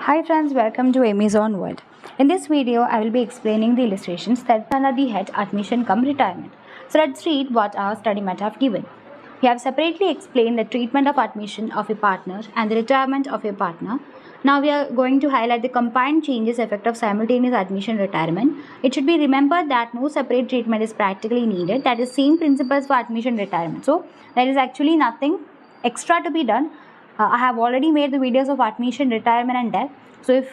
Hi friends, welcome to Amazon World. In this video, I will be explaining the illustrations that under the head admission cum retirement. So let's read what our study mat have given. We have separately explained the treatment of admission of a partner and the retirement of a partner. Now we are going to highlight the combined changes effect of simultaneous admission retirement. It should be remembered that no separate treatment is practically needed. That is same principles for admission retirement. So there is actually nothing extra to be done. I have already made the videos of admission, retirement and death. So if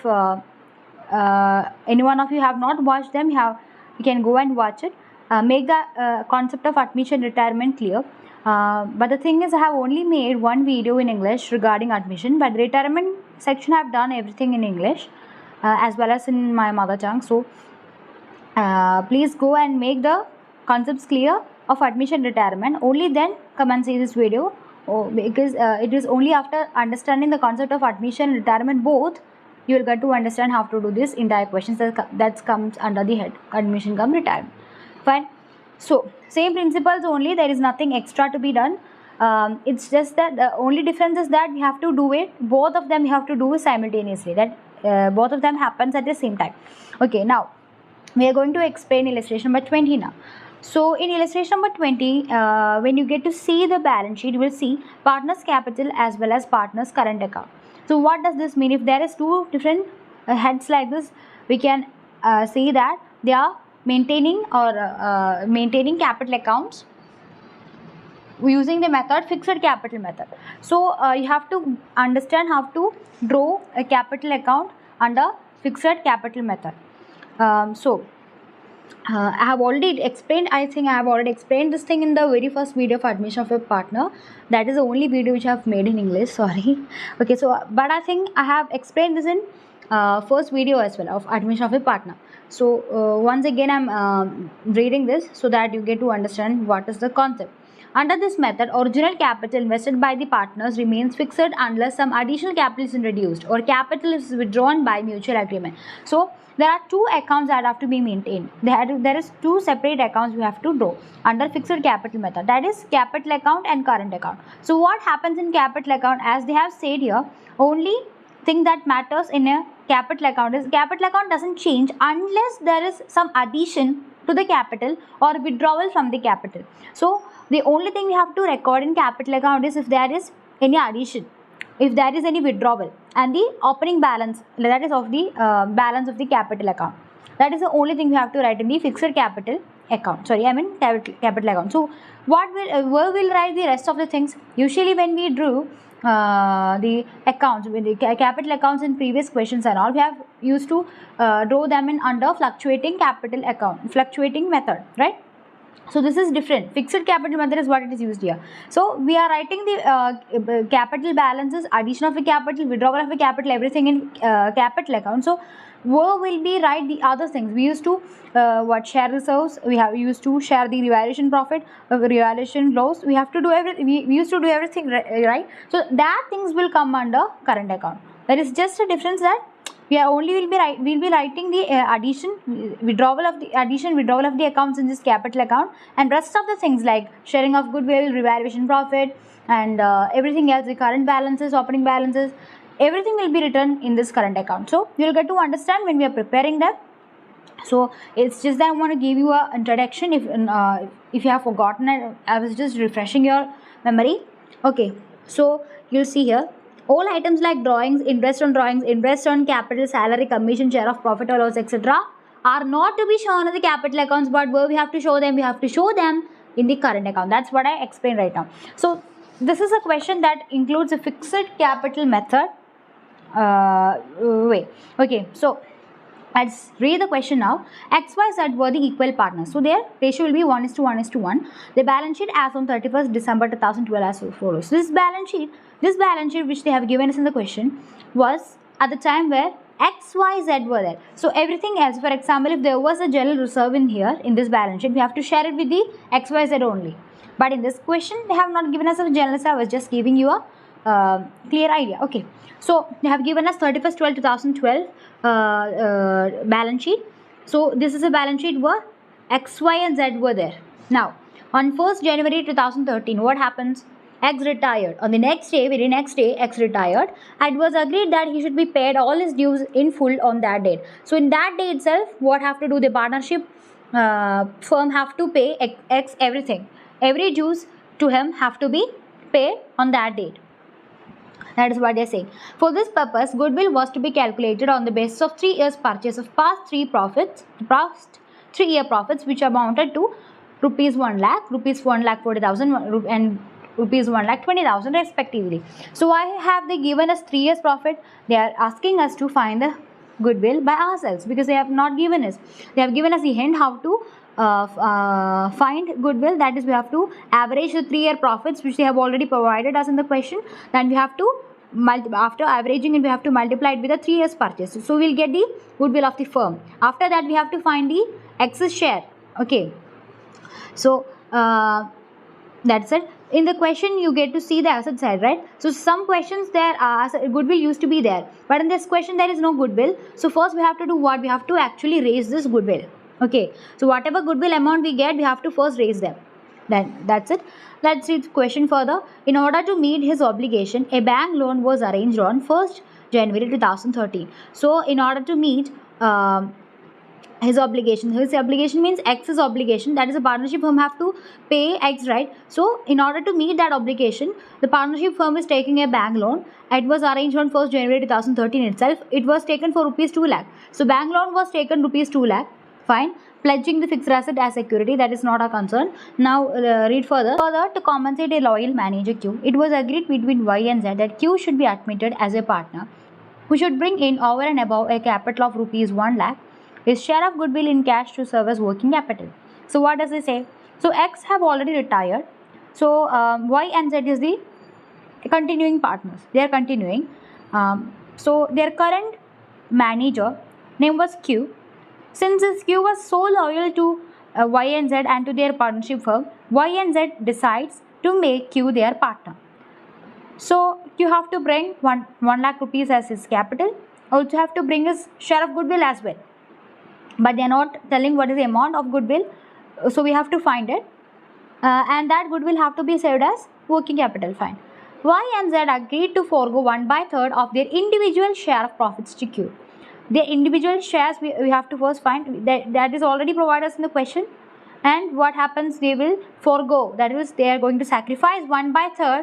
any one of you have not watched them, you can go and watch it. Make the concept of admission, retirement clear. But the thing is, I have only made one video in English regarding admission. But the retirement section, I have done everything in English as well as in my mother tongue. So please go and make the concepts clear of admission, retirement. Only then come and see this video. Because it is only after understanding the concept of admission and retirement both you will get to understand how to do this entire questions that comes under the head admission cum retirement. Fine. So same principles only, there is nothing extra to be done. It's just that the only difference is that we have to do it, both of them we have to do it simultaneously, that both of them happens at the same time. Okay, now we are going to explain illustration number 20 now. So in illustration number 20, when you get to see the balance sheet, you will see partner's capital as well as partner's current account. So what does this mean? If there is two different heads like this, we can see that they are maintaining or maintaining capital accounts using the method fixed capital method. So you have to understand how to draw a capital account under fixed capital method. I have already explained, I think I have already explained this thing in the very first video of admission of a partner. That is the only video which I have made in English, sorry. Okay, so but I think I have explained this in first video as well of admission of a partner. So once again I am reading this so that you get to understand what is the concept. Under this method, original capital invested by the partners remains fixed unless some additional capital is introduced or capital is withdrawn by mutual agreement. So there are two accounts that have to be maintained. There is two separate accounts we have to draw under fixed capital method. That is capital account and current account. So what happens in capital account, as they have said here, only thing that matters in a capital account is capital account doesn't change unless there is some addition to the capital or withdrawal from the capital. So the only thing we have to record in capital account is if there is any addition, if there is any withdrawal, and the opening balance, that is of the balance of the capital account. That is the only thing we have to write in the fixed capital account. Sorry, I mean capital account. So what will where will write the rest of the things? Usually when we drew the accounts, with the capital accounts in previous questions and all, we have used to draw them in under fluctuating capital account, fluctuating method, right? So this is different. Fixed capital method is what it is used here. So we are writing the capital balances, addition of a capital, withdrawal of a capital, everything in capital account. So where will be write the other things? We used to share reserves. We have used to share the revaluation profit, revaluation loss. We have to do everything. We used to do everything, right? So that things will come under current account. There is just a difference that we are only will be writing the addition, withdrawal of the accounts in this capital account, and rest of the things like sharing of goodwill, revaluation profit, and everything else, the current balances, opening balances, everything will be written in this current account. So you will get to understand when we are preparing that. So it's just that I want to give you a introduction. If you have forgotten it, I was just refreshing your memory. Okay, so you'll see here, all items like drawings, interest on capital, salary, commission, share of profit or loss, etc. are not to be shown in the capital accounts, but where we have to show them, we have to show them in the current account. That's what I explained right now. So this is a question that includes a fixed capital method way. Okay, so let's read the question now. X, Y, Z were the equal partners. So their ratio will be 1:1:1. The balance sheet as on 31st December 2012 as follows. This balance sheet which they have given us in the question was at the time where X, Y, Z were there. So everything else, for example, if there was a general reserve in here in this balance sheet, we have to share it with the X, Y, Z only. But in this question, they have not given us a general reserve. I was just giving you a clear idea. Okay, so they have given us 31st 12 2012 balance sheet. So this is a balance sheet where X, Y and Z were there. Now on 1st January 2013, what happens? X retired. On the next day, very next day, X retired, and it was agreed that he should be paid all his dues in full on that date. So in that day itself, what have to do? The partnership firm have to pay X everything. Every dues to him have to be paid on that date. That is what they are saying. For this purpose, goodwill was to be calculated on the basis of 3 years purchase of past 3 year profits, which amounted to rupees 1 lakh, rupees 1,40,000 and rupees 1,20,000 respectively. So why have they given us 3 years profit? They are asking us to find the goodwill by ourselves, because they have not given us. They have given us the hint how to find goodwill. That is, we have to average the 3 year profits, which they have already provided us in the question. Then we have to after averaging it, we have to multiply it with the 3 years purchase. So we'll get the goodwill of the firm. After that, we have to find the excess share. Okay, so that's it. In the question, you get to see the asset side, right? So some questions there are goodwill used to be there, but in this question there is no goodwill. So first we have to do what? We have to actually raise this goodwill. Okay, so whatever goodwill amount we get, we have to first raise them. Then that's it. Let's read the question further. In order to meet his obligation, a bank loan was arranged on 1st January 2013. So in order to meet his obligation means X's obligation, that is, a partnership firm have to pay X, right? So in order to meet that obligation, the partnership firm is taking a bank loan. It was arranged on 1st January 2013 itself. It was taken for rupees 2 lakh. So bank loan was taken rupees 2 lakh. Fine. Pledging the fixed asset as security, that is not a concern. Now read further. Further, to compensate a loyal manager Q, it was agreed between Y and Z that Q should be admitted as a partner who should bring in over and above a capital of rupees 1 lakh, his share of goodwill in cash to serve as working capital. So what does it say? So X have already retired. So Y and Z is the continuing partners. They are continuing. So their current manager name was Q. Since this Q was so loyal to Y and Z and to their partnership firm, Y and Z decides to make Q their partner. So you have to bring 1 lakh rupees as his capital. Also have to bring his share of goodwill as well. But they are not telling what is the amount of goodwill. So we have to find it. And that goodwill have to be saved as working capital. Fine. Y and Z agreed to forego 1/3 of their individual share of profits to Q. Their individual shares we have to first find. That is already provided us in the question. And what happens? They will forego. That is, they are going to sacrifice 1/3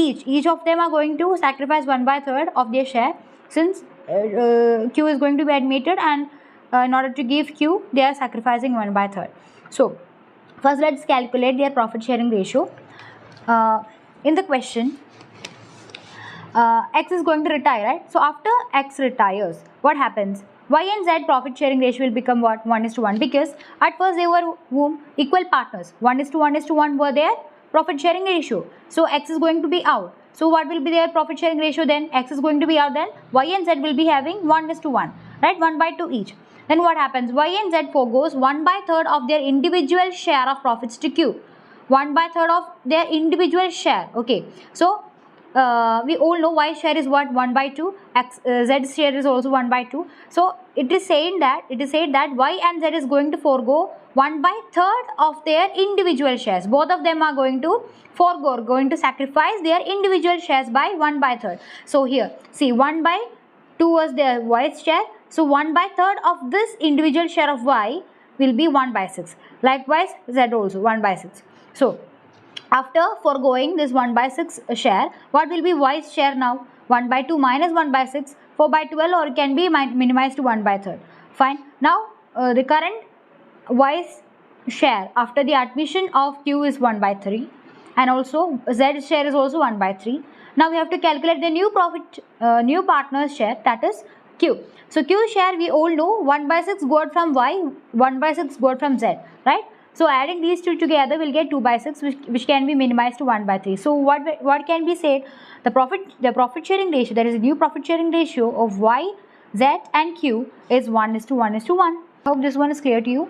each. Each of them are going to sacrifice 1/3 of their share, since Q is going to be admitted, and in order to give Q, they are sacrificing 1/3. So first let's calculate their profit sharing ratio. In the question, X is going to retire, right? So after X retires, what happens? Y and Z profit sharing ratio will become what? 1:1, because at first they were equal partners. 1:1 were their profit sharing ratio. So X is going to be out. So what will be their profit sharing ratio then? X is going to be out, then Y and Z will be having 1:1, right? 1/2 each. Then what happens? Y and Z forgoes 1/3 of their individual share of profits to Q. 1/3 of their individual share. Okay. So we all know Y share is what? 1/2. Z share is also 1/2. So it is said that Y and Z is going to forego 1/3 of their individual shares. Both of them are going to going to sacrifice their individual shares by 1/3. So here, see, 1/2 was their Y's share. So 1/3 of this individual share of Y will be 1/6. Likewise, Z also 1/6. So after foregoing this 1/6 share, what will be Y's share now? 1/2 minus 1/6, 4/12, or it can be minimized to 1/3. Fine. Now the current Y's share after the admission of Q is 1/3, and also Z share is also 1/3. Now we have to calculate the new partner's share, that is Q. So Q share we all know 1/6 got from Y, 1/6 got from Z, right? So adding these two together will get 2/6, which can be minimized to 1/3. So what can be said? The profit sharing ratio, that is the new profit sharing ratio of Y, Z and Q is 1:1:1. Hope this one is clear to you.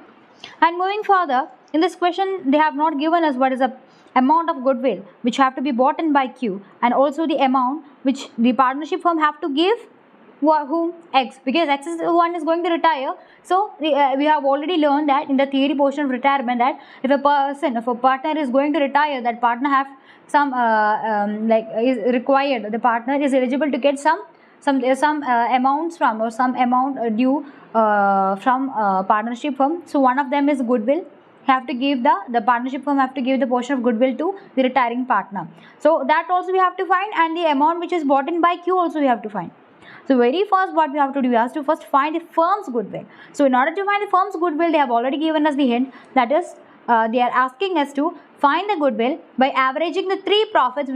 And moving further, in this question they have not given us what is the amount of goodwill which have to be bought in by Q, and also the amount which the partnership firm have to give whom? X, because X is the one is going to retire. So we have already learned that in the theory portion of retirement, that if a partner is going to retire, that partner have some is required, the partner is eligible to get some amounts from, or some amount due from partnership firm. So one of them is goodwill. Have to give the partnership firm have to give the portion of goodwill to the retiring partner. So that also we have to find, and the amount which is bought in by Q also we have to find. So very first what we have to do, we have to first find the firm's goodwill. So in order to find the firm's goodwill, they have already given us the hint, that is they are asking us to find the goodwill by averaging the 3 years profits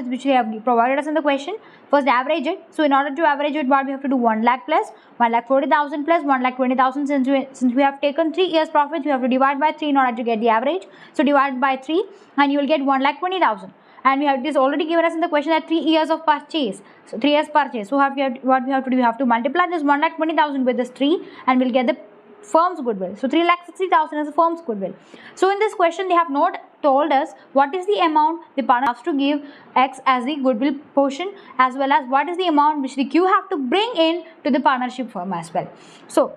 which they have provided us in the question. First average it. So in order to average it, what we have to do, 1 lakh plus 1,40,000 plus 1,20,000. Since we have taken 3 years profits, we have to divide by 3 in order to get the average. So divide by 3 and you will get 1,20,000. And we have this already given us in the question that 3 years of purchase. So 3 years purchase. So what we have to do, we have to multiply this 1,20,000 with this 3 and we'll get the firm's goodwill. So 3,60,000 is the firm's goodwill. So in this question they have not told us what is the amount the partner has to give X as the goodwill portion, as well as what is the amount which the Q have to bring in to the partnership firm as well. So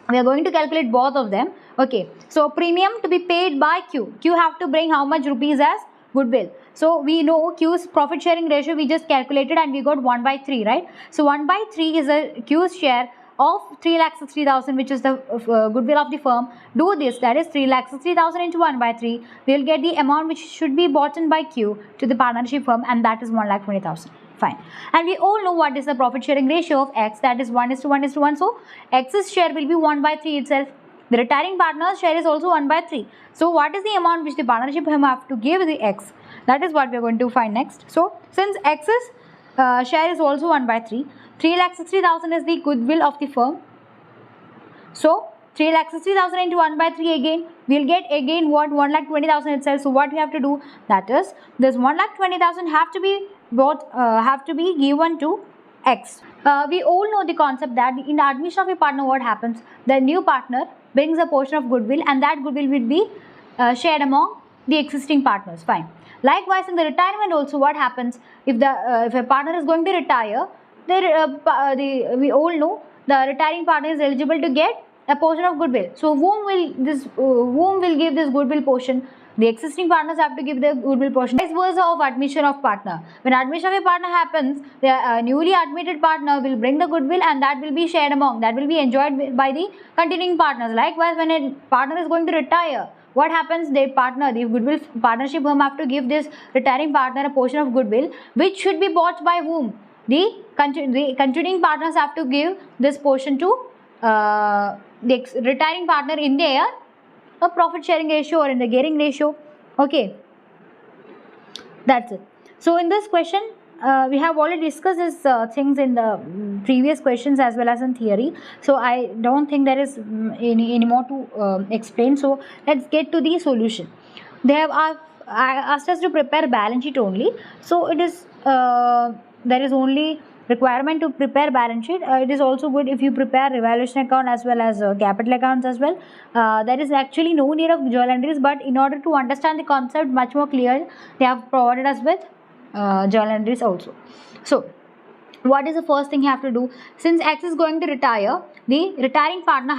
we are going to calculate both of them. Okay, so premium to be paid by Q. Q have to bring how much rupees as goodwill. So we know Q's profit sharing ratio we just calculated and we got 1 by 3, right? So 1 by 3 is a Q's share of 3,60,000, which is the goodwill of the firm. Do this, that is 3,60,000 into 1 by 3. We will get the amount which should be bought in by Q to the partnership firm, and that is 1,20,000. Fine. And we all know what is the profit sharing ratio of X, that is 1:1:1. So X's share will be 1 by 3 itself. The retiring partner's share is also 1 by 3. So what is the amount which the partnership firm have to give the X? That is what we are going to find next. So since X's share is also 1 by 3, 3,60,000 is the goodwill of the firm. So 3,60,000 into 1 by 3 again, we will get again what, 1,20,000 itself. So what we have to do, that is this 1,20,000 have to be given to X. We all know the concept that in the admission of a partner, what happens, the new partner brings a portion of goodwill and that goodwill will be shared among the existing partners. Fine. Likewise in the retirement also, what happens, if a partner is going to retire, we all know the retiring partner is eligible to get a portion of goodwill. So whom will give this goodwill portion? The existing partners have to give the goodwill portion. Vice versa of admission of partner. When admission of a partner happens, the newly admitted partner will bring the goodwill and that will be shared among, that will be enjoyed by the continuing partners. Likewise, when a partner is going to retire, what happens, the goodwill partnership firm have to give this retiring partner a portion of goodwill, which should be bought by whom? The continuing partners have to give this portion to the retiring partner in their profit sharing ratio or in the gearing ratio. Okay, that's it. So in this question, we have already discussed these things in the previous questions as well as in theory. So I don't think there is any more to explain. So let's get to the solution. They have asked us to prepare balance sheet only. So it is there is only requirement to prepare balance sheet. It is also good if you prepare revaluation account as well as capital accounts as well. There is actually no need of journal entries, but in order to understand the concept much more clear, they have provided us with journal entries also. So what is the first thing you have to do? Since X is going to retire, the retiring partner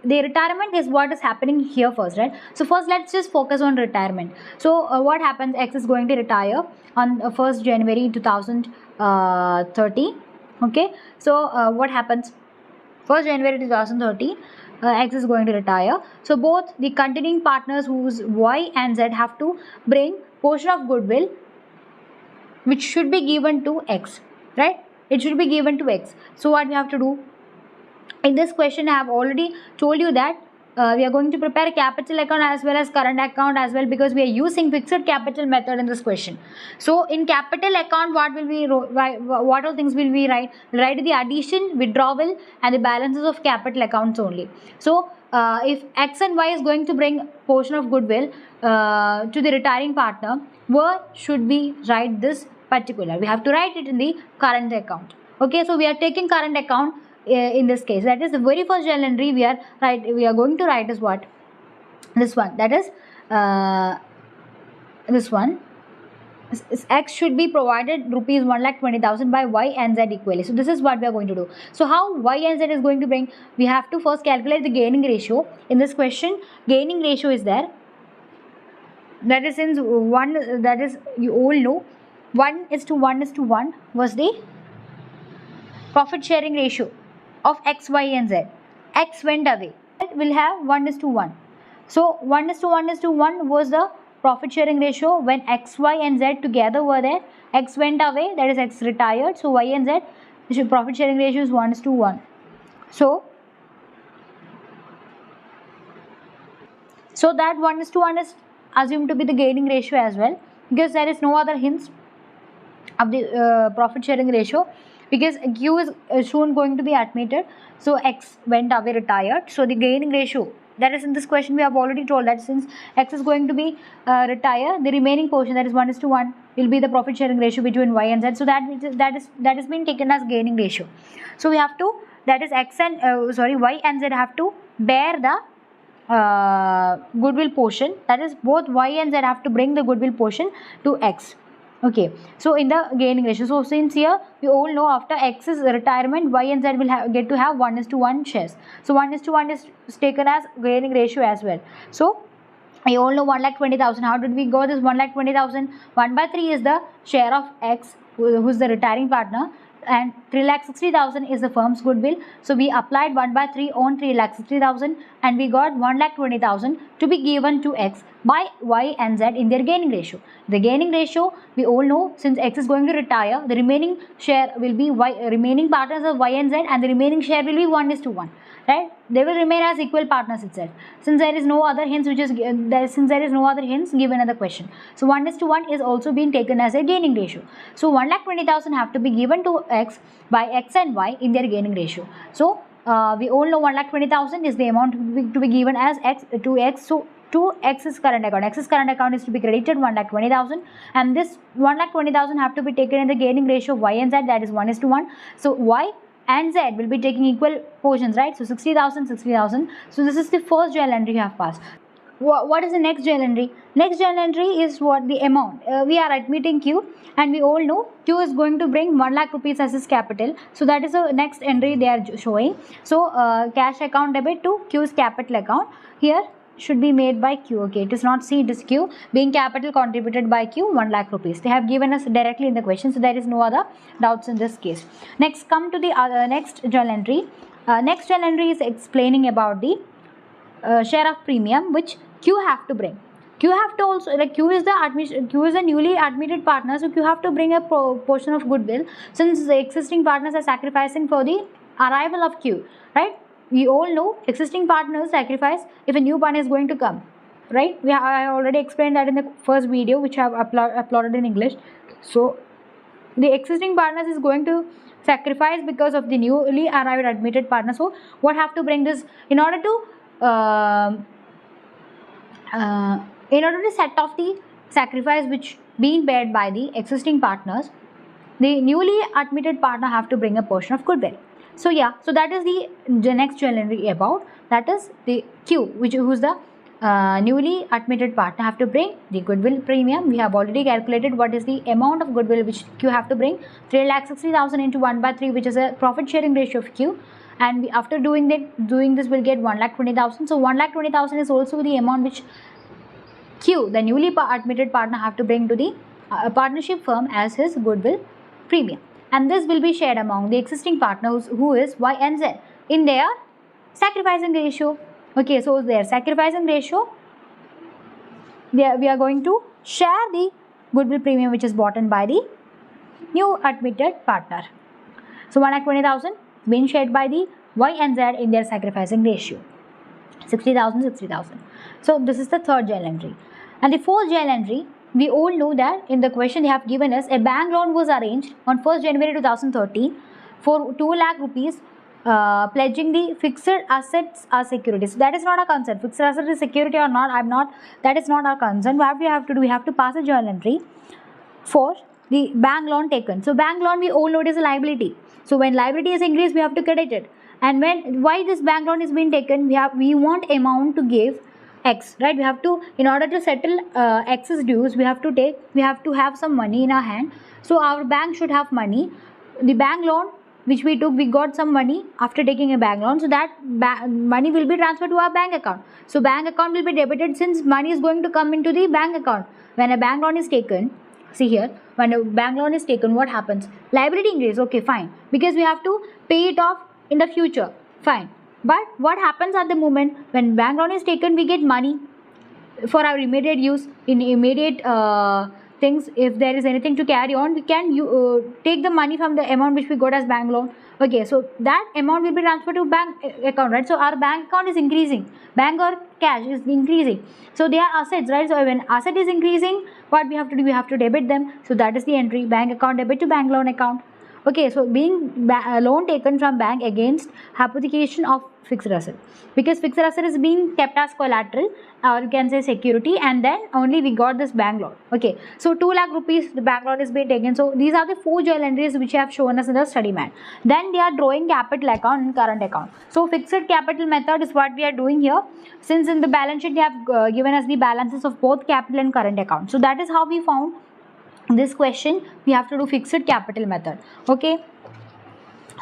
the retirement is what is happening here first, right? So first let's just focus on retirement. So what happens, X is going to retire on 1st January 2030. Okay, so what happens, 1st January 2030, X is going to retire. So both the continuing partners, whose Y and Z, have to bring portion of goodwill which should be given to X, right? It should be given to X. So what we have to do, in this question I have already told you that we are going to prepare a capital account as well as current account as well, because we are using fixed capital method in this question. So in capital account, what all things will we write? Write the addition, withdrawal and the balances of capital accounts only. So if X and Y is going to bring portion of goodwill to the retiring partner, where should we write this particular? We have to write it in the current account. Okay, so we are taking current account in this case. That is the very first journal entry we are going to write is what? This one. That is this one. X should be provided rupees 1,20,000 by Y and Z equally. So this is what we are going to do. So how Y and Z is going to bring? We have to first calculate the gaining ratio. In this question, gaining ratio is there. That is, since one, that is, you all know 1:1:1 was the profit sharing ratio of X, Y and Z. X went away. It will have 1:1. So 1:1:1 was the profit sharing ratio when X, Y and Z together were there. X went away, that is X retired. So Y and Z, the profit sharing ratio is 1:1. So that 1:1 is assumed to be the gaining ratio as well, because there is no other hints of the profit sharing ratio, because Q is soon going to be admitted. So X went away, retired. So the gaining ratio, that is, in this question we have already told that since X is going to be retired, the remaining portion, that is 1:1, will be the profit sharing ratio between Y and Z. So that is being taken as gaining ratio. So we have to, that is X and Y and Z have to bear the goodwill portion. That is, both Y and Z have to bring the goodwill portion to X. Okay, so in the gaining ratio, so since here we all know after X's retirement, Y and Z will get to have 1:1 shares. So 1:1 is taken as gaining ratio as well. So we all know 1,20,000. How did we go this 1,20,000? 1/3 is the share of X, who is the retiring partner, and 3,60,000 is the firm's goodwill. So we applied 1/3 on 3,60,000 and we got 1,20,000 to be given to X by Y and Z in their gaining ratio. The gaining ratio, we all know, since X is going to retire, the remaining share will be Y, remaining partners of Y and Z, and the remaining share will be 1:1. Right? They will remain as equal partners itself. Since there is no other hints given in the question. So 1:1 is also being taken as a gaining ratio. So 1,20,000 have to be given to X by X and Y in their gaining ratio. So we all know 1,20,000 is the amount to be given as X to X. So to X's current account. X's current account is to be credited 1,20,000, and this 1,20,000 have to be taken in the gaining ratio of Y and Z, that is 1:1. So Y and Z will be taking equal portions, right? So 60,000, 60,000. So this is the first journal entry you have passed. What is the next journal entry? Next journal entry is what the amount. We are admitting Q, and we all know Q is going to bring 1 lakh rupees as his capital. So that is the next entry they are showing. So cash account debit to Q's capital account. Here should be made by Q. Okay, it is not C, it is Q. Being capital contributed by Q, 1 lakh rupees. They have given us directly in the question, so there is no other doubts in this case. Next, come to the next journal entry. Next journal entry is explaining about the share of premium which Q have to bring. Q have to also, like, Q is a newly admitted partner, so Q have to bring a portion of goodwill, since the existing partners are sacrificing for the arrival of Q, right? We all know existing partners sacrifice if a new partner is going to come, right? I already explained that in the first video which I have uploaded in English. So the existing partners is going to sacrifice because of the newly arrived admitted partner. So what have to bring this in order to set off the sacrifice which being paid by the existing partners, the newly admitted partner have to bring a portion of goodwill. So yeah, so that is the next journal entry about, that is the Q, who's the newly admitted partner have to bring the goodwill premium. We have already calculated what is the amount of goodwill which Q have to bring, 3,60,000 into 1/3, which is a profit sharing ratio of Q, and after doing this we'll get 1,20,000. So 1,20,000 is also the amount which Q, the newly admitted partner, have to bring to the partnership firm as his goodwill premium, and this will be shared among the existing partners, who is Y and Z, in their sacrificing ratio. Okay, so their sacrificing ratio, we are going to share the goodwill premium which is bought in by the new admitted partner. So 1,20,000 being shared by the Y and Z in their sacrificing ratio, 60,000, 60,000. So this is the third journal entry. And the fourth journal entry, we all know that in the question they have given us, a bank loan was arranged on 1st January 2013 for 2 lakh rupees, pledging the fixed assets as security. So that is not a concern. Fixed asset is security or not, that is not our concern. What we have to do, we have to pass a journal entry for the bank loan taken. So bank loan, we all know it is a liability. So when liability is increased, we have to credit it. And why this bank loan is being taken, we want amount to give X, right? We have to, in order to settle X's dues, we have to have some money in our hand. So our bank should have money. The bank loan which we took, we got some money after taking a bank loan, so that money will be transferred to our bank account. So bank account will be debited, since money is going to come into the bank account. When a bank loan is taken, see here, when a bank loan is taken, what happens? Liability increase, okay, fine, because we have to pay it off in the future, fine. But what happens at the moment when bank loan is taken, we get money for our immediate use, in immediate things. If there is anything to carry on, we can take the money from the amount which we got as bank loan. Okay, so that amount will be transferred to bank account, right? So our bank account is increasing, bank or cash is increasing, so they are assets, right? So when asset is increasing, what we have to do? We have to debit them. So that is the entry, bank account debit to bank loan account. Okay, so being loan taken from bank against hypothecation of fixed asset, because fixed asset is being kept as collateral, or you can say security, and then only we got this bank loan. Okay, so 2 lakh rupees the bank loan is being taken. So these are the 4 journal entries which I have shown us in the study mat. Then they are drawing capital account and current account. So fixed capital method is what we are doing here, since in the balance sheet they have given us the balances of both capital and current account. So that is how we found this question. We have to do fixed capital method. Okay,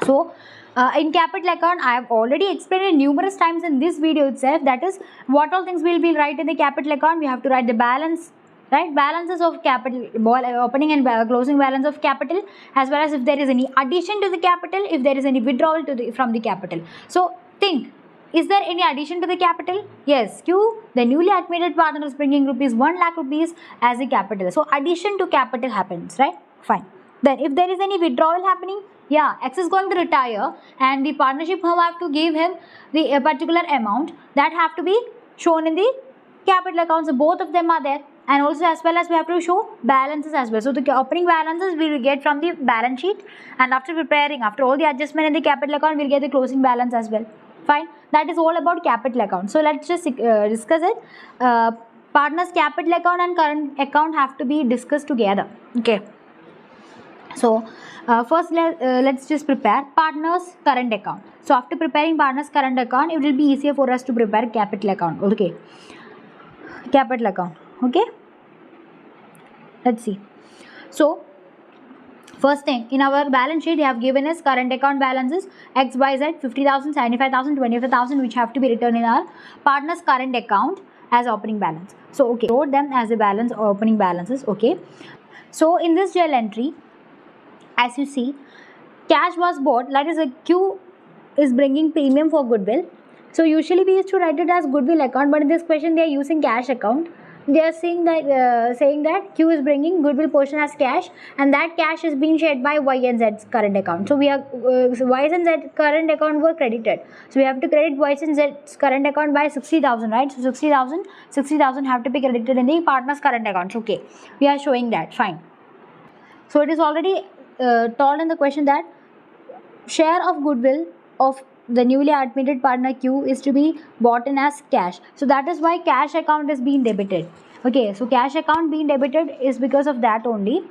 so in capital account, I have already explained it numerous times in this video itself. That is, what all things will be write in the capital account. We have to write the balance, right? Balances of capital, opening and closing balance of capital, as well as if there is any addition to the capital, if there is any withdrawal from the capital. So think, is there any addition to the capital? Yes, Q, the newly admitted partner, is bringing rupees 1 lakh rupees as the capital. So addition to capital happens, right? Fine. Then if there is any withdrawal happening, yeah, X is going to retire, and the partnership firm have to give him the particular amount that have to be shown in the capital account. So both of them are there, and also as well as we have to show balances as well. So the opening balances we will get from the balance sheet, and after preparing, after all the adjustment in the capital account, we will get the closing balance as well. Fine, that is all about capital account. So let's just discuss it. Partners capital account and current account have to be discussed together. Okay, so first let's just prepare partners current account. So after preparing partners current account, it will be easier for us to prepare capital account. Okay, capital account. Okay, let's see. So first thing, in our balance sheet, they have given us current account balances X, Y, Z, 50,000, 75,000, 25,000, which have to be written in our partner's current account as opening balance. So okay, wrote them as a balance or opening balances. Okay, so in this journal entry, as you see, cash was bought, that is a Q is bringing premium for goodwill. So usually we used to write it as goodwill account, but in this question they are using cash account. They are saying that Q is bringing goodwill portion as cash, and that cash is being shared by Y and Z's current account. So we are so Y and Z current account were credited. So we have to credit Y and Z's current account by 60,000, right? So 60,000 have to be credited in the partner's current account. Okay, we are showing that. Fine. So it is already told in the question that share of goodwill of the newly admitted partner Q is to be bought in as cash. So that is why cash account is being debited. Okay, so cash account being debited is because of that only,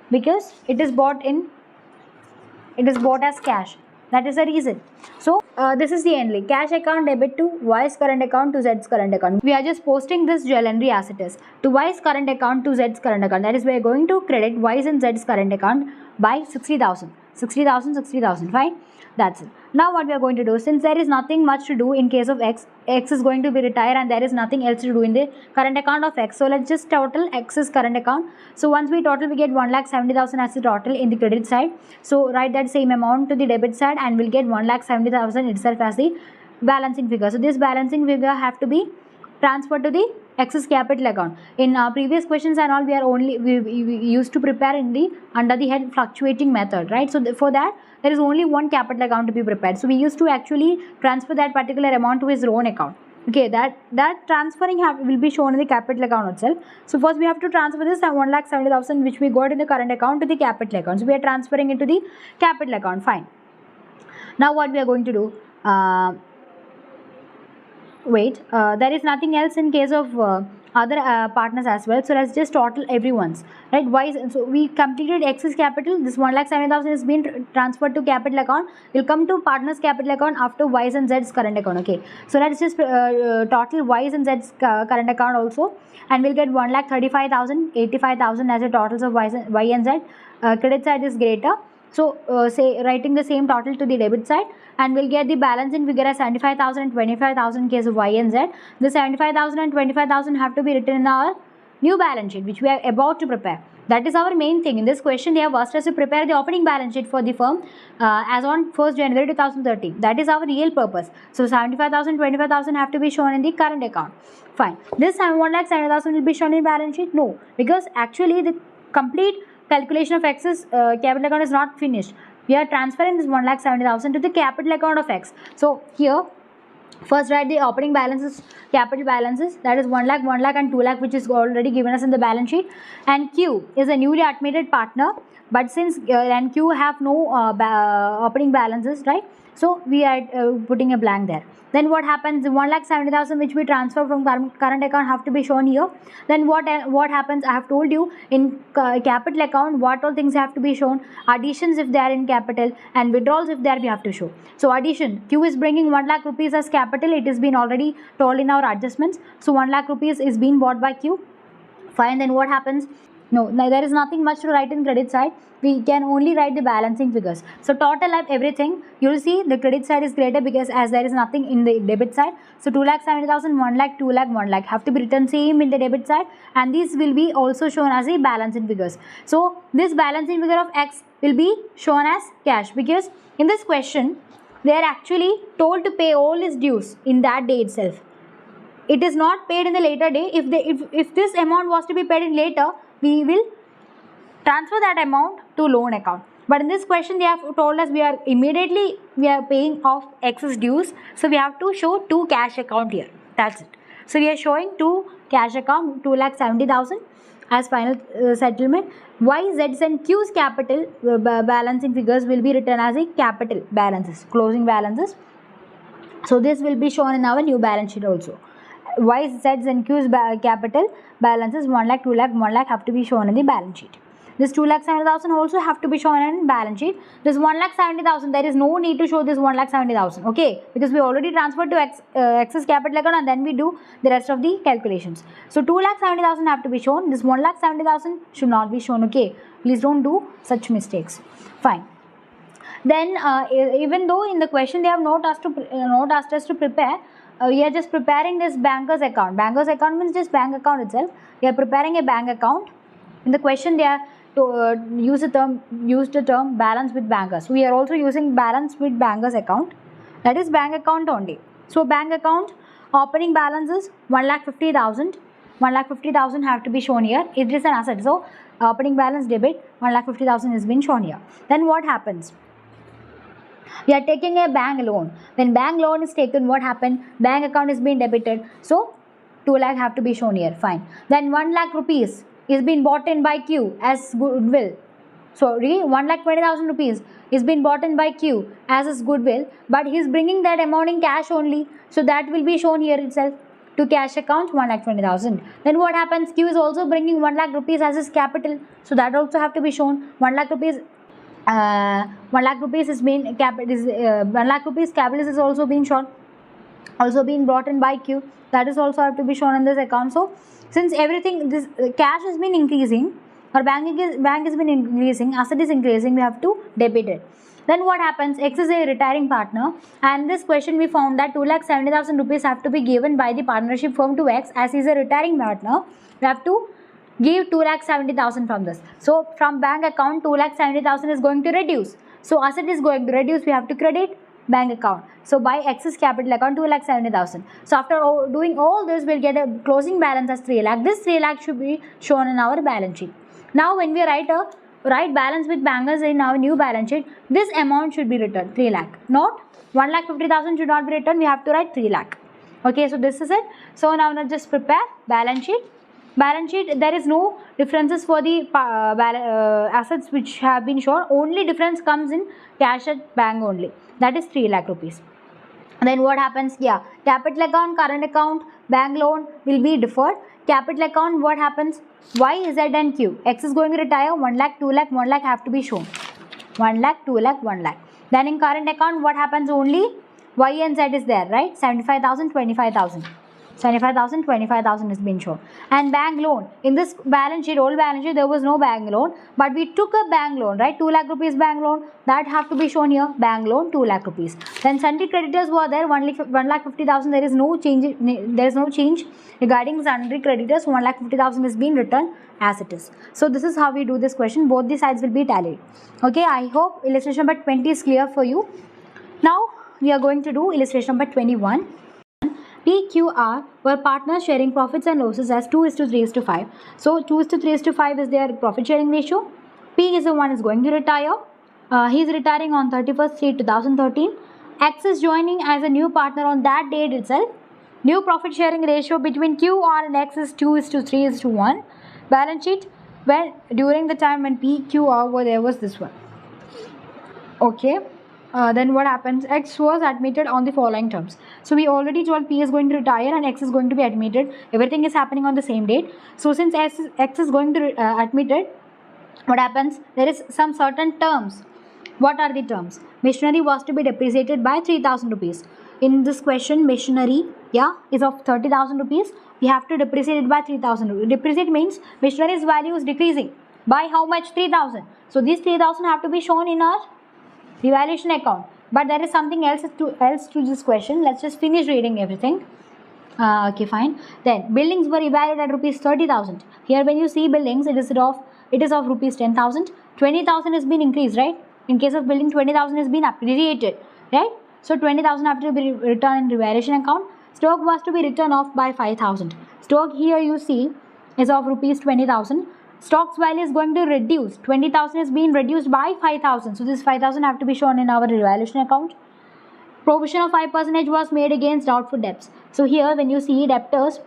because it is bought as cash. That is the reason. So this is the entry, cash account debit to Y's current account to Z's current account. We are just posting this journal entry as it is, to Y's current account to Z's current account. That is, we are going to credit Y's and Z's current account by 60,000. 60,000, fine. That's it. Now what we are going to do, since there is nothing much to do in case of X is going to be retired and there is nothing else to do in the current account of X. So let's just total X's current account. So once we total, we get 1,70,000 as the total in the credit side. So write that same amount to the debit side and we'll get 1,70,000 itself as the balancing figure. So this balancing figure have to be transferred to the X's capital account. In previous questions and all, we used to prepare in the under the head fluctuating method, right? So for that, there is only one capital account to be prepared. So we used to actually transfer that particular amount to his own account. Okay, that transferring will be shown in the capital account itself. So first we have to transfer this 1,70,000 which we got in the current account to the capital account. So we are transferring it to the capital account. Fine. Now what we are going to do? There is nothing else in case of other partners as well. So let's just total everyone's, right? So we completed X's capital. This 1,70,000 is being transferred to capital account. Will come to partners capital account after Y's and Z's current account. Okay, so let's just total Y's and Z's current account also, and we'll get 1,35,000, 85,000 as a totals of Y and Z. Credit side is greater. So say writing the same total to the debit side, and we'll get the balancing figure as 75,000 and 25,000 in case of Y and Z. The 75,000 and 25,000 have to be written in our new balance sheet, which we are about to prepare. That is our main thing. In this question, they have asked us to prepare the opening balance sheet for the firm as on 1st January 2013. That is our real purpose. So 75,000, 25,000 have to be shown in the current account. Fine. This 1,70,000 will be shown in balance sheet? No, because actually the complete calculation of X's capital account is not finished. We are transferring this 1,70,000 to the capital account of X. So here, first write the opening balances, capital balances, that is 1 lakh, 1 lakh and 2 lakh, which is already given us in the balance sheet. And Q is a newly admitted partner, but since and Q have no opening balances, right? So we are putting a blank there. Then what happens? 1,70,000 which we transfer from current account have to be shown here. Then what happens? I have told you in capital account what all things have to be shown. Additions if they are in capital, and withdrawals if they are, we have to show. So addition, Q is bringing 1 lakh rupees as capital. It has been already told in our adjustments. So 1 lakh rupees is being bought by Q. Fine. Then what happens? No, there is nothing much to write in credit side. We can only write the balancing figures. So total up everything. You will see the credit side is greater because as there is nothing in the debit side. So 2,70,000, 1 lakh, 2 lakh, 1 lakh have to be written same in the debit side, and these will be also shown as a balancing figures. So this balancing figure of X will be shown as cash, because in this question they are actually told to pay all his dues in that day itself. It is not paid in the later day. If this amount was to be paid in later, we will transfer that amount to loan account. But in this question, they have told us we are paying off excess dues. So we have to show 2 cash account here. That's it. So we are showing 2 cash account, 2,70,000 as final settlement. Y, Z's and Q's capital balancing figures will be written as a capital balances, closing balances. So this will be shown in our new balance sheet also. Y, Z's and Q's capital balances 1 lakh, 2 lakh, 1 lakh have to be shown in the balance sheet. This 2,70,000 also have to be shown in balance sheet. This 1,70,000, there is no need to show this 1,70,000, okay, because we already transferred to excess capital account and then we do the rest of the calculations. So 2,70,000 have to be shown. This 1,70,000 should not be shown, okay. Please don't do such mistakes. Fine. Then even though in the question they have not asked us to prepare, we are just preparing this banker's account. Banker's account means just bank account itself. We are preparing a bank account. In the question they are to use the term balance with bankers. We are also using balance with bankers account. That is bank account only. So bank account opening balance is 1,50,000. 1,50,000 have to be shown here. It is an asset. So opening balance debit 1,50,000 is been shown here. Then what happens? We are taking a bank loan. When bank loan is taken, what happened? Bank account is being debited. So 2 lakh have to be shown here. Fine. Then 1 lakh rupees is being bought in by Q as goodwill. So 1,20,000 rupees is being bought in by Q as his goodwill, but he is bringing that amount in cash only. So that will be shown here itself. To cash account 1,20,000. Then what happens? Q is also bringing 1 lakh rupees as his capital. So that also have to be shown. 1 lakh rupees. 1 lakh rupees is being 1 lakh rupees capital is also being shown, also being brought in by Q. That is also have to be shown in this account. So since everything this cash has been increasing, or bank has been increasing, asset is increasing, we have to debit it. Then what happens? X is a retiring partner, and this question we found that 2,70,000 rupees have to be given by the partnership firm to X as he is a retiring partner. We have to give 2,70,000 from this. So from bank account 2,70,000 is going to reduce. So asset is going to reduce. We have to credit bank account. So by excess capital account 2,70,000. So after doing all this, we'll get a closing balance as 3 lakh. This 3 lakh should be shown in our balance sheet. Now when we write balance with bankers in our new balance sheet, this amount should be written 3 lakh. Not 1,50,000 should not be written. We have to write 3 lakh. Okay, so this is it. So now let's just prepare balance sheet. Balance sheet, there is no differences for the assets which have been shown. Only difference comes in cash at bank only. That is 3 lakh rupees. Then what happens? Yeah, capital account, current account, bank loan will be deferred. capital account, what happens? Y, Z and Q. X is going to retire, 1 lakh, 2 lakh, 1 lakh have to be shown. 1 lakh, 2 lakh, 1 lakh. Then in current account, what happens? Only Y and Z is there, right? 75,000, 25,000. 75,000, 25,000 has been shown. And bank loan. In this balance sheet, old balance sheet, there was no bank loan. But we took a bank loan, right? 2 lakh rupees bank loan. That have to be shown here. Bank loan, 2 lakh rupees. Then sundry creditors were there, 1 lakh 50,000. There is no change. There is no change regarding sundry creditors. 1 lakh 50,000 is being returned as it is. So this is how we do this question. Both the sides will be tallied. Okay, I hope illustration number 20 is clear for you. Now we are going to do illustration number 21. PQR were partners sharing profits and losses as 2:3:5. So 2:3:5 is their profit sharing ratio. P is the one is going to retire. He is retiring on 31st/3/2013. X is joining as a new partner on that date itself. New profit sharing ratio between QR and X is 2:3:1. Balance sheet, when during the time when PQR were there was this one. Okay. Then what happens? X was admitted on the following terms. So we already told P is going to retire and X is going to be admitted. Everything is happening on the same date. So since X is going to admitted, what happens? There is some certain terms. What are the terms? Machinery was to be depreciated by 3,000 rupees. In this question, machinery, is of 30,000 rupees. We have to depreciate it by 3,000 rupees. Depreciate means machinery's value is decreasing. By how much? 3,000. So these 3,000 have to be shown in our revaluation account. But there is something else to this question. Let's just finish reading everything. Okay, fine. Then buildings were evaluated at rupees 30,000. Here when you see buildings, it is of rupees 10,000. 20,000 has been increased, right? In case of building, 20,000 has been appreciated, right? So 20,000 have to be returned in revaluation account. Stock was to be written off by 5,000. Stock here you see is of rupees 20,000. Stock's value is going to reduce. 20,000 is being reduced by 5,000. So this 5,000 have to be shown in our revaluation account. Provision of 5% was made against doubtful debts. So here when you see debtors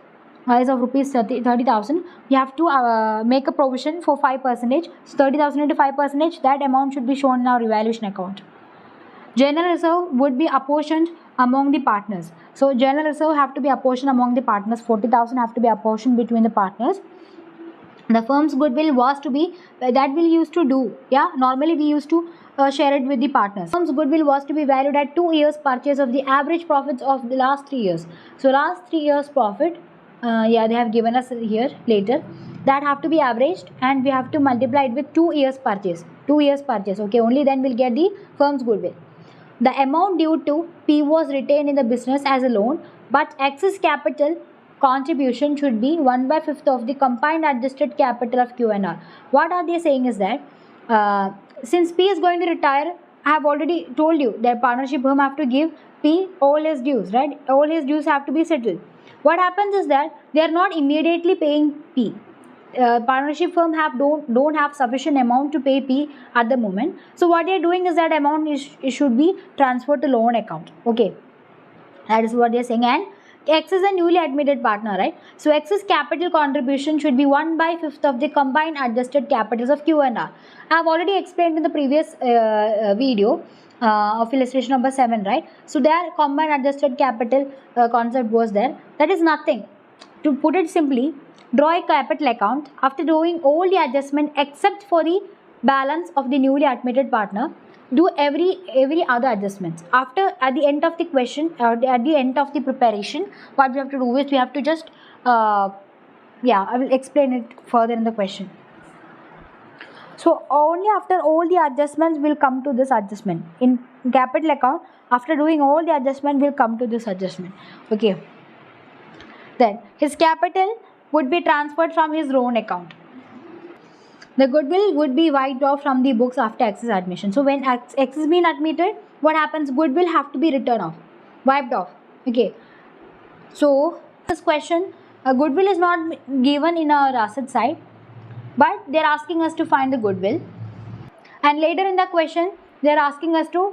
is of rupees 30,000, we have to make a provision for 5%. So 30,000 into 5%, that amount should be shown in our revaluation account. General reserve would be apportioned among the partners. So general reserve have to be apportioned among the partners. 40,000 have to be apportioned between the partners. The firm's goodwill was to be, that we used to do, normally we used to share it with the partners. Firm's goodwill was to be valued at 2 years purchase of the average profits of the last 3 years. So last 3 years profit, they have given us here later, that have to be averaged and we have to multiply it with 2 years purchase. 2 years purchase, okay, only then we'll get the firm's goodwill. The amount due to P was retained in the business as a loan, but excess capital contribution should be 1/5 of the combined adjusted capital of Q&R. What are they saying is that since P is going to retire, I have already told you that partnership firm have to give P all his dues, right? All his dues have to be settled. What happens is that they are not immediately paying P. Partnership firm don't have sufficient amount to pay P at the moment. So what they are doing is that amount should be transferred to loan account. Okay, that is what they are saying. And X is a newly admitted partner, right? So X's capital contribution should be 1/5 of the combined adjusted capitals of Q&R. I have already explained in the previous video of illustration number 7, right? So their combined adjusted capital concept was there. That is nothing. To put it simply, draw a capital account after doing all the adjustment except for the balance of the newly admitted partner. Do every other adjustments. After at the end of the question or at the end of the preparation, what we have to do is we have to just I will explain it further in the question. So only after all the adjustments will come to this adjustment. In capital account, after doing all the adjustment will come to this adjustment. Okay. Then his capital would be transferred from his loan account. The goodwill would be wiped off from the books after X's admission. So when X is being admitted, what happens? Goodwill have to be written off, wiped off. Okay. So this question, goodwill is not given in our asset side, but they are asking us to find the goodwill. And later in the question, they are asking us to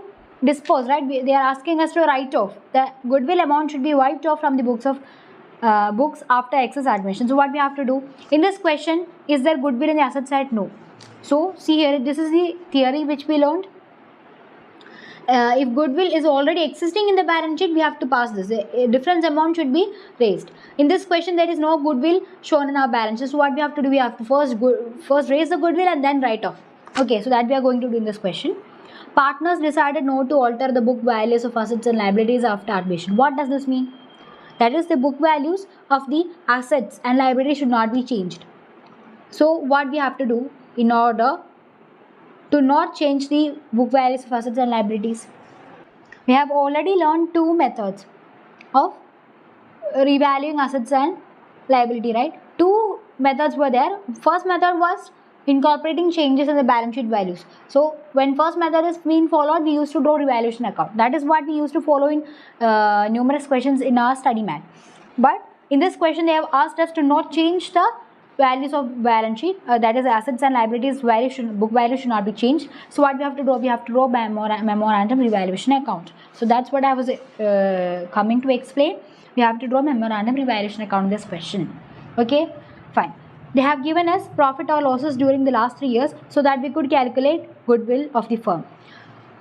dispose, right? They are asking us to write off. The goodwill amount should be wiped off from the books after X's admission. So what we have to do in this question, is there goodwill in the asset side? No. So see here, this is the theory which we learned. If goodwill is already existing in the balance sheet, we have to pass this. A difference amount should be raised. In this question, there is no goodwill shown in our balance sheet. So what we have to do, we have to first raise the goodwill and then write off. Okay, so that we are going to do in this question. Partners decided not to alter the book values of assets and liabilities after admission. What does this mean? That is, the book values of the assets and liabilities should not be changed. So what we have to do in order to not change the book values of assets and liabilities? We have already learned two methods of revaluing assets and liability, right? Two methods were there. First method was incorporating changes in the balance sheet values. So when first method is being followed, we used to draw revaluation account. That is what we used to follow in numerous questions in our study mat. But in this question, they have asked us to not change the values of balance sheet, that is assets and liabilities book value should not be changed. So what we have to do, we have to draw memorandum revaluation account. So that's what I was coming to explain. We have to draw memorandum revaluation account in this question. Okay, fine. They have given us profit or losses during the last 3 years so that we could calculate goodwill of the firm.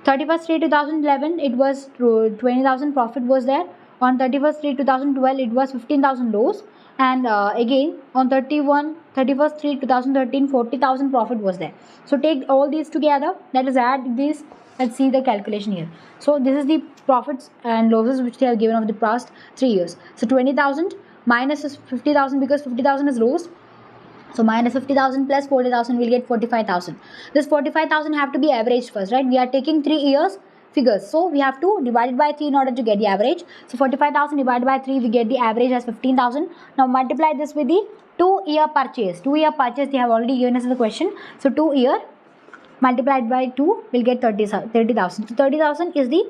31st/3/2011, it was 20,000 profit was there. On 31st/3/2012, it was 15,000 loss. And again on 31st/3/2013, 40,000 profit was there. So take all these together, that is add this. Let's see the calculation here. So this is the profits and losses which they have given of the past 3 years. So 20,000 minus is 50,000 because 50,000 is lost. So minus 50,000 plus 40,000 will get 45,000. This 45,000 have to be averaged first, right? We are taking 3 years figures. So we have to divide it by 3 in order to get the average. So 45,000 divided by 3, we get the average as 15,000. Now multiply this with the 2-year purchase. 2-year purchase they have already given us in the question. So 2 year multiplied by 2 will get 30,000. So 30,000 is the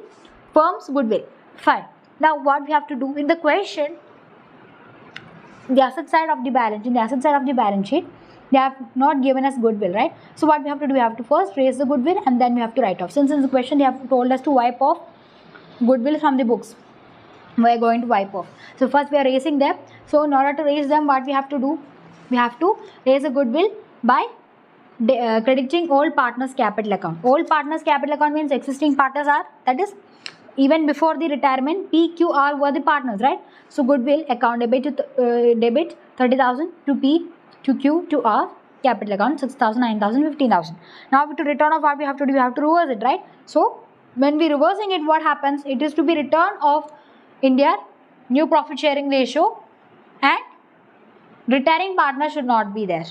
firm's goodwill. Fine. Now what we have to do in the question, the asset side of the balance sheet, they have not given us goodwill, right? So what we have to do, we have to first raise the goodwill and then we have to write off. Since in the question they have told us to wipe off goodwill from the books, we are going to wipe off. So first we are raising them. So in order to raise them, what we have to do, we have to raise the goodwill by crediting all partners capital account. All partners capital account means existing partners are, that is, even before the retirement, P, Q, R were the partners, right? So goodwill account debit 30,000 to P, to Q, to R, capital account 6,000, 9,000, 15,000. Now to return off, what we have to do, we have to reverse it, right? So when we reversing it, what happens? It is to be return of in their new profit sharing ratio, and retiring partner should not be there.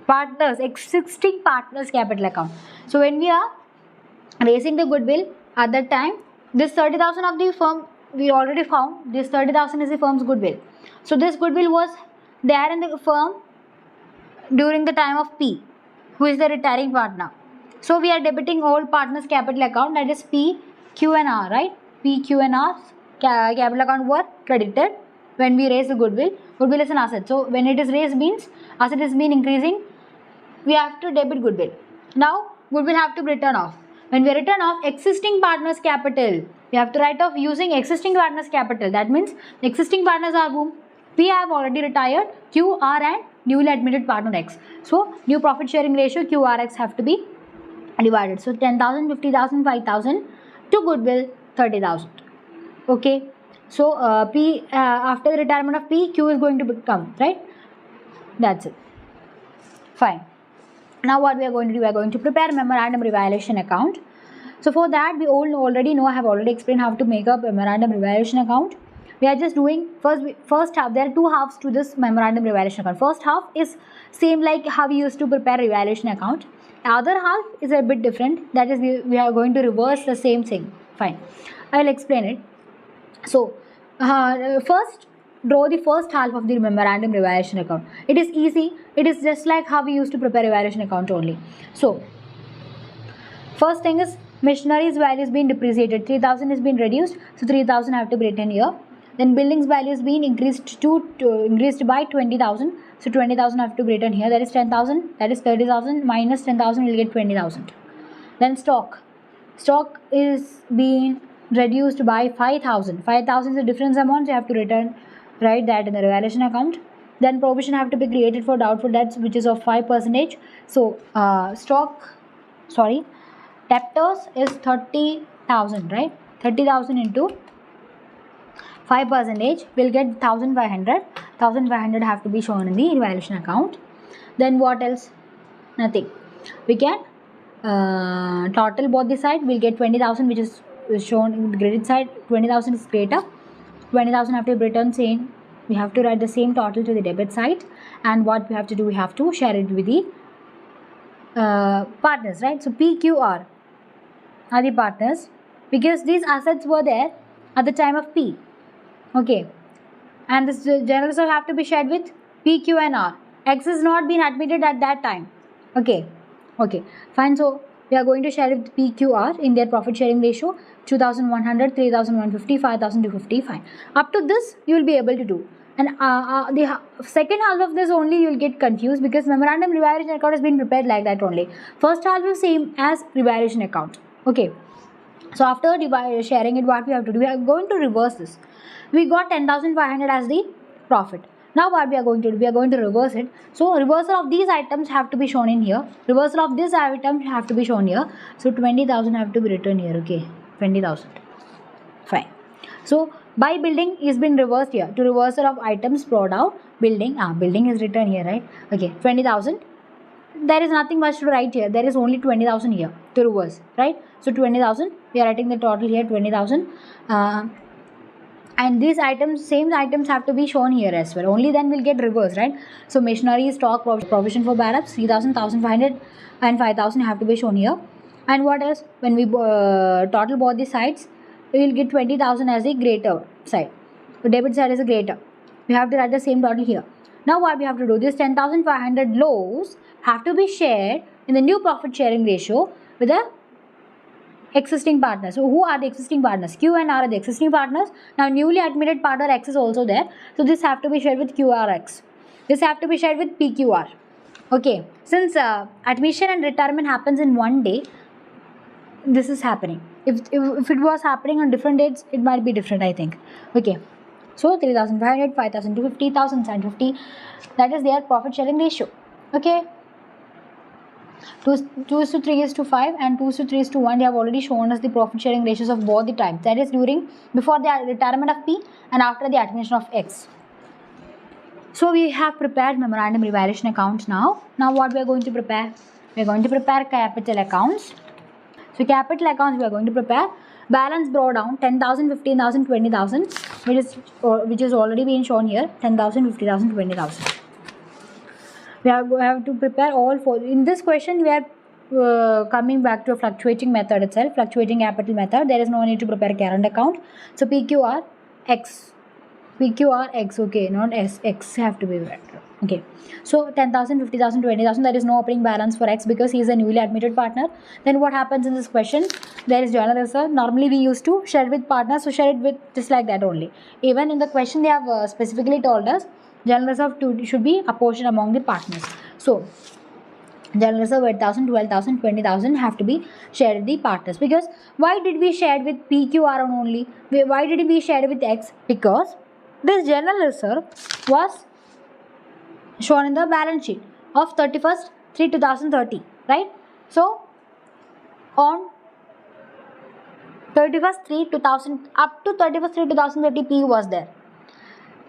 Partners, existing partners capital account. So when we are raising the goodwill, at that time, this 30,000 of the firm, we already found this 30,000 is the firm's goodwill. So this goodwill was there in the firm during the time of P, who is the retiring partner. So we are debiting all partners capital account, that is P, Q and R, right? P, Q and R capital account were credited when we raise the goodwill. Goodwill is an asset. So when it is raised means asset is been increasing, we have to debit goodwill. Now goodwill have to return off. When we return off existing partners capital, we have to write off using existing partners capital. That means existing partners are whom? P have already retired, Q, R and newly admitted partner X. So new profit sharing ratio Q, R, X have to be divided. So 10,000, 50,000, 5,000 to goodwill 30,000. Okay. So P after the retirement of P, Q is going to become, right? That's it. Fine. Now what we are going to do, we are going to prepare memorandum revaluation account. So for that, we already know, I have already explained how to make up a memorandum revaluation account. We are just doing first half. There are two halves to this memorandum revaluation account. First half is same like how we used to prepare revaluation account. Other half is a bit different. That is, we are going to reverse the same thing. Fine, I will explain it. So first, draw the first half of the memorandum revaluation account. It is easy. It is just like how we used to prepare revaluation account only. So first thing is machinery's value is being depreciated. 3,000 is being reduced. So 3,000 have to be written here. Then buildings value is being increased by 20,000. So 20,000 have to be written here. That is 10,000. That is 30,000 minus 10,000 will get 20,000. Then stock is being reduced by 5,000. 5,000 is a difference amount. So you have to write that in the revaluation account. Then provision have to be created for doubtful debts, which is of 5%. So Debtors is 30,000, right? 30,000 into 5% will get 1,500. 1,500 have to be shown in the revaluation account. Then what else? Nothing. We can total both the side. We'll get 20,000, which is shown in the credit side. 20,000 is greater. 20,000 have to be written same. We have to write the same total to the debit side. And what we have to do, we have to share it with the partners, right? So PQR are the partners because these assets were there at the time of P. Okay, and this general reserve have to be shared with P, Q and R. X has not been admitted at that time. Okay, fine. So we are going to share with P, Q, R in their profit sharing ratio 2,100, 3,150, 5,250. Fine. Up to this you will be able to do. And the second half of this only you will get confused because memorandum revaluation account has been prepared like that only. First half is same as revaluation account. Okay. So after sharing it, what we have to do? We are going to reverse this. We got 10,500 as the profit. Now what we are going to do? We are going to reverse it. So reversal of these items have to be shown in here. Reversal of this item have to be shown here. So 20,000 have to be written here. Okay, 20,000. Fine. So by building is been reversed here. To reversal of items brought out, building. Building is written here, right? Okay, 20,000. There is nothing much to write here. There is only 20,000 here to reverse, right? So 20,000. We are writing the total here 20,000. And these items, same items have to be shown here as well. Only then we'll get reversed, right? So machinery, stock, provision for bad ups, 3,000, 1,500 and 5,000 have to be shown here. And what else? When we total both the sides, we will get 20,000 as the greater side. The debit side is a greater. We have to write the same total here. Now what we have to do? This 10,500 lows have to be shared in the new profit sharing ratio with the existing partners. So who are the existing partners? Q and R are the existing partners. Now newly admitted partner X is also there. So this have to be shared with QRX. This have to be shared with PQR. Okay. Since admission and retirement happens in one day, this is happening. If it was happening on different dates, it might be different, I think. Okay. So 3,500, 5,250, 1,750. That is their profit sharing ratio. Okay. 2:3:5 and 2:3:1 they have already shown us the profit sharing ratios of both the times, that is before the retirement of P and after the admission of X. So we have prepared memorandum revaluation accounts now. Now what we are going to prepare? We are going to prepare capital accounts. So capital accounts we are going to prepare balance brought down 10,000, 15,000, 20,000 which is already been shown here 10,000, 50,000, 20,000. We have to prepare all four. In this question, we are coming back to a fluctuating method itself, fluctuating capital method. There is no need to prepare current account. So PQR X, okay, not S. X have to be read. Okay. So 10,000, 50,000, 20,000. There is no opening balance for X because he is a newly admitted partner. Then what happens in this question? There is general reserve. Normally we used to share with partners, so share it with just like that only. Even in the question, they have specifically told us. General reserve should be apportioned among the partners. So, general reserve 8,000, 12,000, 20,000 have to be shared with the partners. Because why did we share with PQR only? Why did we share with X? Because this general reserve was shown in the balance sheet of 31st/3/2030, right? So, on 31st/3/2000 up to 31st/3/2030 P was there.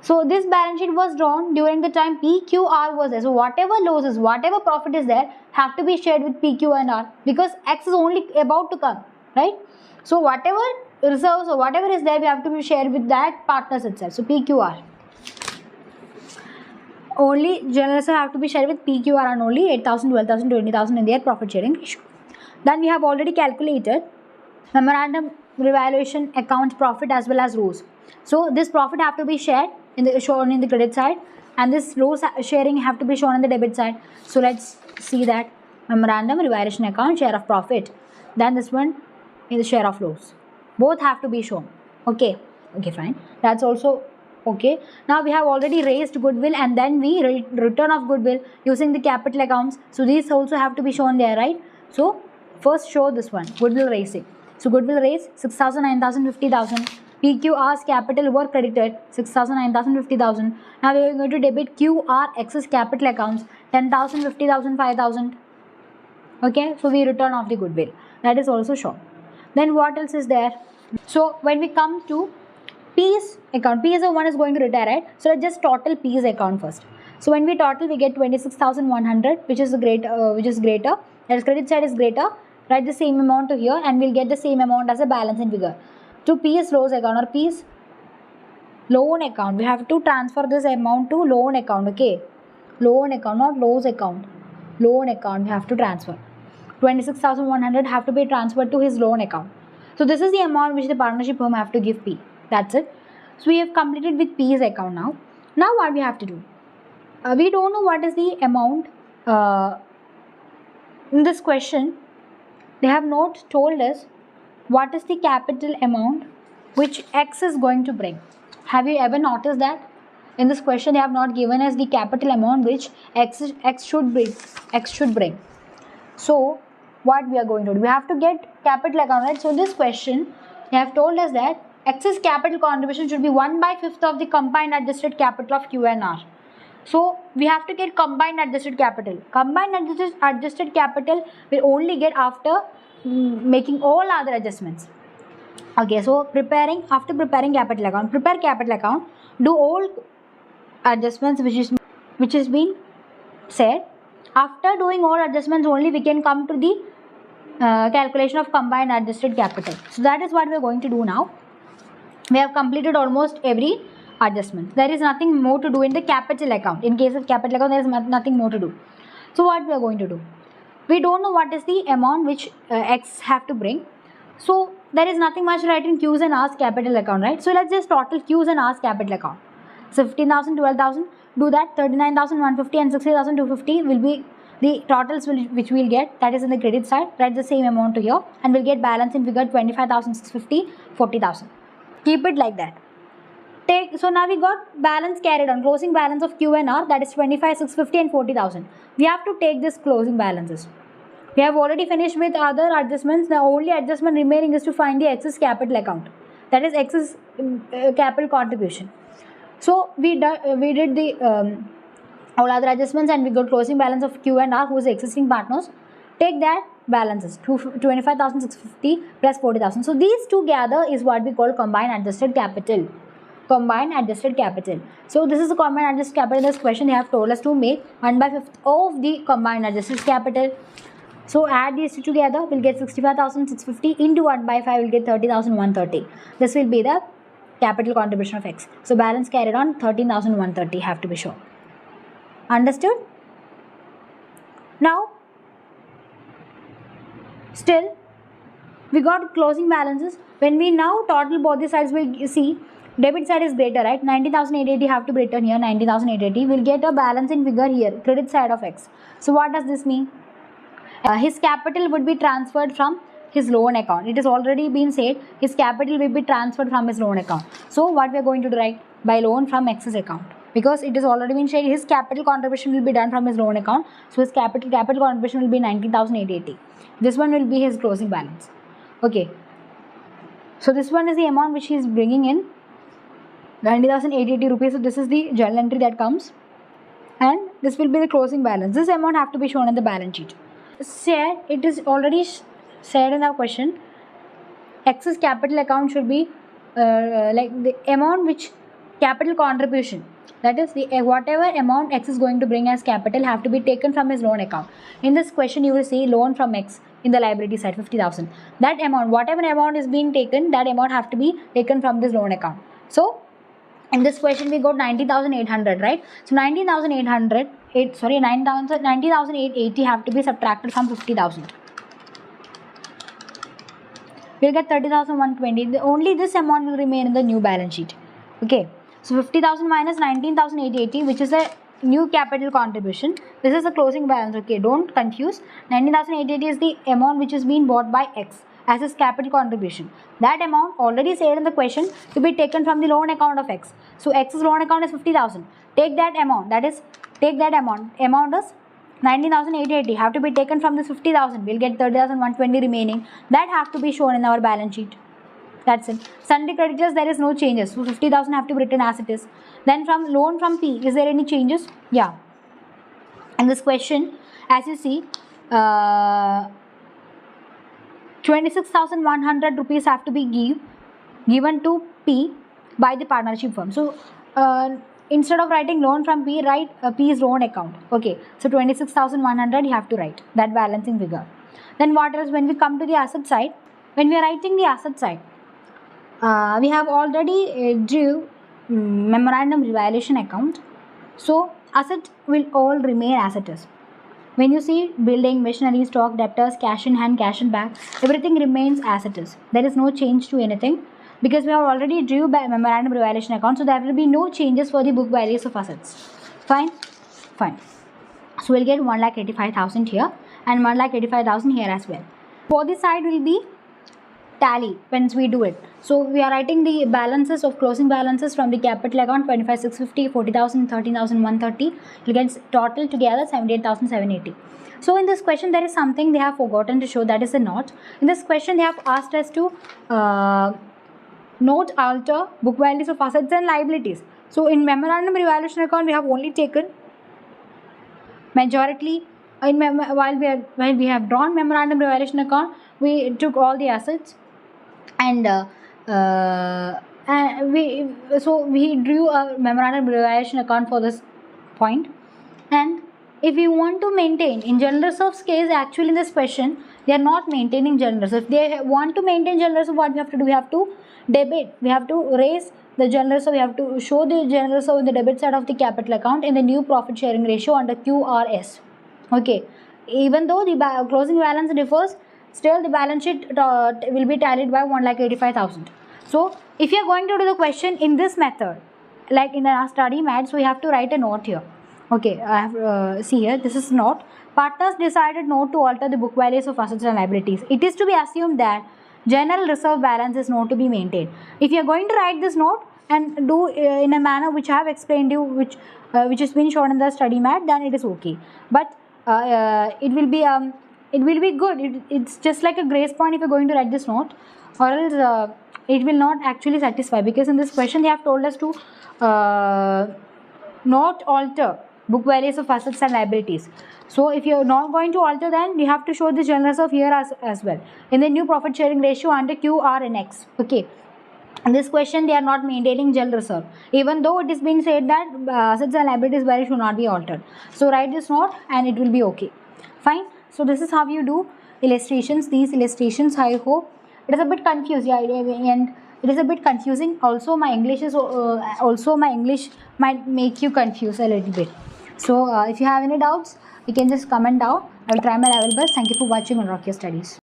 So this balance sheet was drawn during the time PQR was there. So whatever losses, whatever profit is there have to be shared with PQ and R because X is only about to come, right? So whatever reserves or whatever is there, we have to be shared with that partners itself. So PQR. Only general reserve have to be shared with PQR and only 8,000, 12,000, 20,000 in their profit sharing ratio. Then we have already calculated memorandum revaluation account profit as well as rows. So this profit have to be shared shown in the credit side and this rows sharing have to be shown on the debit side. So let's see that memorandum revaluation account share of profit. Then this one is the share of loss. Both have to be shown. Okay, fine. That's also okay. Now we have already raised goodwill and then we return of goodwill using the capital accounts. So these also have to be shown there, right? So first show this one, goodwill raising. So goodwill raise 6,000, 9,000, 50,000. PQR's capital were credited 6,000, 9,000, 50,000. Now we are going to debit QR excess capital accounts 10,000, 50,000, 5,000. Okay, so we return off the goodwill. That is also shown. Then what else is there? So when we come to P's account, P is the one is going to retire, right? So let's just total P's account first. So when we total, we get 26,100, which is greater. That is, credit side is greater. Write the same amount to here, and we'll get the same amount as a balance in figure. To P's loans account or P's loan account, we have to transfer this amount to loan account. Okay, loan account, not loans account. Loan account we have to transfer. 26,100 have to be transferred to his loan account. So this is the amount which the partnership firm have to give P. That's it. So we have completed with P's account now. Now what we have to do? We don't know what is the amount. In this question, they have not told us what is the capital amount which X is going to bring. Have you ever noticed that? In this question, they have not given us the capital amount which X should bring. So what we are going to do? We have to get capital account, right? So in this question, they have told us that X's capital contribution should be 1/5 of the combined adjusted capital of Q and R. So we have to get combined adjusted capital. Combined adjusted capital will only get after making all other adjustments. Okay, so after preparing capital account, prepare capital account, do all adjustments which is being said. After doing all adjustments only, we can come to the calculation of combined adjusted capital. So that is what we are going to do now. We have completed almost every adjustment. There is nothing more to do in the capital account. In case of capital account, there is nothing more to do. So what we are going to do? We don't know what is the amount which X have to bring. So there is nothing much to write in Q's and R's capital account, right? So let's just total Q's and R's capital account. So 15,000, 12,000, do that. 39,150 and 60,250 will be the totals which we will get. That is in the credit side. Write the same amount to here, and we'll get balance in figure 25,650, 40,000. Keep it like that. So now we got balance carried on, closing balance of Q and R, that is 25,650 and 40,000. We have to take this closing balances. We have already finished with other adjustments. The only adjustment remaining is to find the excess capital account, that is excess capital contribution. So we did the all other adjustments, and we got closing balance of Q and R, who is the existing partners. Take that balances, 25,650 plus 40,000. So these together is what we call combined adjusted capital. Combined adjusted capital. So this is the combined adjusted capital. In this question, they have told us to make 1/5 of the combined adjusted capital. So add these two together, we'll get 65,650 into 1/5, we'll get 30,130. This will be the capital contribution of X. So balance carried on 13,130 have to be shown. Understood? Now, still we got closing balances. When we now total both the sides, we'll see debit side is greater, right? 90,880 have to be written here. 90,880 will get a balance in figure here, credit side of X. So what does this mean? His capital would be transferred from his loan account. It has already been said his capital will be transferred from his loan account. So what we are going to do, right? By loan from X's account, because it has already been said his capital contribution will be done from his loan account. So his capital contribution will be 19,880. This one will be his closing balance. Okay. So this one is the amount which he is bringing in, 90,880 rupees. So this is the journal entry that comes, and this will be the closing balance. This amount have to be shown in the balance sheet. Said it is already said in our question, X's capital account should be like the amount which capital contribution, that is the whatever amount X is going to bring as capital have to be taken from his loan account. In this question, you will see loan from X in the liability side, 50,000. That amount, whatever amount is being taken, that amount have to be taken from this loan account. So in this question, we got 90,800, right? So 90,880 have to be subtracted from 50,000. We'll get 30,120. Only this amount will remain in the new balance sheet. Okay. So 50,000 minus 19,880, which is the new capital contribution. This is the closing balance. Okay, don't confuse. 19,880 is the amount which is being bought by X as his capital contribution. That amount already said in the question to be taken from the loan account of X. So X's loan account is 50,000. Take that amount. That is, take that amount. Amount is 19,880 have to be taken from this 50,000. We'll get 30,120 remaining. That have to be shown in our balance sheet. That's it. Sundry creditors, there is no changes. So 50,000 have to be written as it is. Then from loan from P, is there any changes? Yeah. In this question, as you see, 26,100 rupees have to be given to P by the partnership firm. So instead of writing loan from P, write P's loan account. Okay, so 26,100 you have to write that balancing figure. Then what else? When we come to the asset side, when we are writing the asset side, we have already drew memorandum revaluation account. So asset will all remain as it is. When you see building, machinery, stock, debtors, cash in hand, cash in bank, everything remains as it is. There is no change to anything because we have already drew by memorandum revaluation account. So there will be no changes for the book values of assets. Fine, fine. So we'll get 1,85,000 here and 1,85,000 here as well. For this side will be tally once we do it. So we are writing the balances of closing balances from the capital account 25,650, 40,000, 13,130. You get total together 78,780. So in this question there is something they have forgotten to show, that is a note. In this question they have asked us to note alter book values of assets and liabilities. So in memorandum revaluation account we have only taken majority. While we have drawn memorandum revaluation account, we took all the assets and we drew a memorandum revaluation account for this point. And if we want to maintain in general reserves case, actually in this question they are not maintaining general reserve. If they want to maintain general reserve, what we have to do? We have to debit. We have to raise the general reserve. We have to show the general reserve in the debit side of the capital account in the new profit sharing ratio under QRS. Okay, even though the closing balance differs, still the balance sheet will be tallied by 1,85,000. So if you are going to do the question in this method, like in our study mat, so we have to write a note here. Okay, I have see here, this is note. Partners decided not to alter the book values of assets and liabilities. It is to be assumed that general reserve balance is not to be maintained. If you are going to write this note and do in a manner which I have explained you, which has been shown in the study mat, then it is okay. But it will be good. It's just like a grace point if you're going to write this note, or else it will not actually satisfy, because in this question they have told us to not alter book values of assets and liabilities. So if you're not going to alter, then you have to show the general reserve here as well in the new profit sharing ratio under QRNX. Okay. In this question they are not maintaining general reserve, even though it is being said that assets and liabilities value should not be altered. So write this note and it will be okay. Fine. So this is how you do illustrations. These illustrations, I hope it is a bit confusing, and it is a bit confusing. Also my English might make you confused a little bit. So if you have any doubts, you can just comment down. I will try my level best. Thank you for watching on Rock Your Studies.